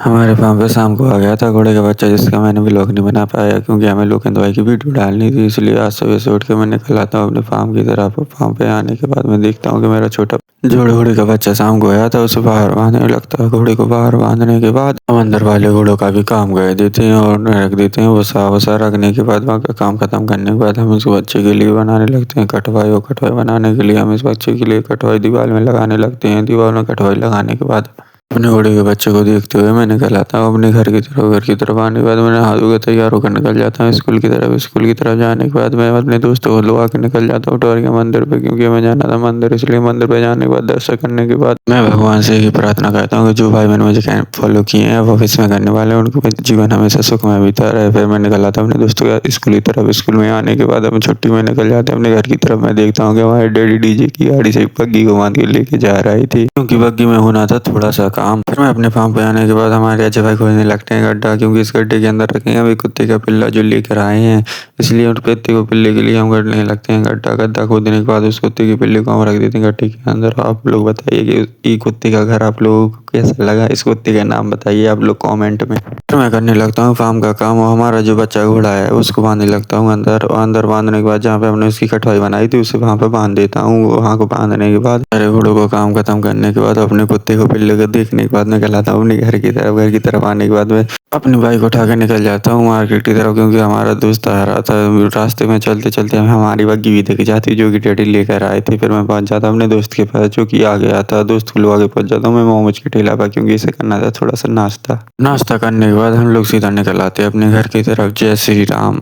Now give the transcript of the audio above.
हमारे फार्म पे शाम को आ गया था घोड़े का बच्चा, जिसका मैंने व्लॉग नहीं बना पाया क्योंकि हमें लोकेंद्र भाई की वीडियो डालनी थी। इसलिए आज सुबह से उठ के मैं निकल आता हूँ अपने फार्म की तरफ। फार्म पे आने के बाद मैं देखता हूँ कि मेरा छोटा जोड़े घोड़े का बच्चा शाम को आया था, उसे बाहर बांधने लगता है। घोड़े को बाहर बांधने के बाद हम अंदर वाले घोड़ों का भी काम कर देते हैं और रख देते हैं। वसा वसा रखने के बाद वहाँ का काम खत्म करने के बाद हम इस बच्चे के लिए बनाने लगते हैं कटवाई। और कटवाई बनाने के लिए हम इस बच्चे के लिए कटवाई दीवार में लगाने लगते हैं। दीवार में कटवाई लगाने के बाद अपने घोड़े के बच्चे को देखते हुए मैं निकल आता हूँ अपने घर की तरफ। घर की तरफ आने के बाद मैं नहा धो के तैयार होकर निकल जाता हूँ स्कूल की तरफ। स्कूल की तरफ जाने के बाद मैं अपने दोस्तों को लुआ के निकल जाता हूँ टोरिया मंदिर पे, क्योंकि हमें जाना था मंदिर। इसलिए मंदिर पे जाने के बाद दर्शन करने के बाद मैं भगवान से ही प्रार्थना करता हूँ कि जो भाई मैंने मुझे फॉलो किए हैं वो इसमें करने वाले हैं, उनको जीवन हमेशा सुखमय बीता रहे। फिर मैं निकल आता हूँ अपने दोस्तों के स्कूल की तरफ। स्कूल में आने के बाद हम छुट्टी में निकल जाते हैं अपने घर की तरफ। मैं देखता हूँ कि हमारे डैडी डीजे की गाड़ी से बग्गी को बांध के लेके जा रही थी, क्योंकि बग्गी में होना था थोड़ा सा काम। फिर मैं अपने फार्म पे आने के बाद हमारे अजय भाई खोजने लगते हैं गड्ढा, क्योंकि इस गड्ढे के अंदर रखेंगे अभी कुत्ते का पिल्ला जो लेकर आए हैं। इसलिए उस कुत्ते को पिल्ले के लिए हम करने लगते हैं गड्ढा। गड्ढा खोदने के बाद उस कुत्ते के पिल्ले को हम रख देते हैं गड्ढे के अंदर। आप लोग बताइए कि ये कुत्ते का घर आप लोगों को कैसा लगा? इस कुत्ते का नाम बताइए आप लोग कमेंट में। फिर मैं करने लगता हूँ फार्म का काम और हमारा जो बच्चा घोड़ा है उसको बांधने लगता हूँ अंदर। अंदर बांधने के बाद जहाँ पे हमने उसकी कटवाई बनाई थी उसे वहाँ पे बांध देता हूँ। वहाँ को बांधने के बाद सारे घोड़ों को काम खत्म करने के बाद अपने कुत्ते को पिल्ले को देखने के बाद निकल आता हूँ अपने घर की तरफ। घर की तरफ आने के बाद मैं अपनी बाइक उठा कर निकल जाता हूँ मार्केट की तरफ, क्योंकि हमारा दोस्त आ रहा था। रास्ते में चलते चलते हमारी बग्गी भी दिख जाती जो कि डैडी लेकर आए थे। फिर मैं पहुंच जाता अपने दोस्त के पास जो कि आ गया था। दोस्त को लो आगे पहुंच जाता हूँ मैं मोमोज की ठेला पर, क्योंकि इसे करना था थोड़ा सा नाश्ता। नाश्ता करने के बाद हम लोग सीधा निकल आते हैं अपने घर की तरफ। जय श्री राम।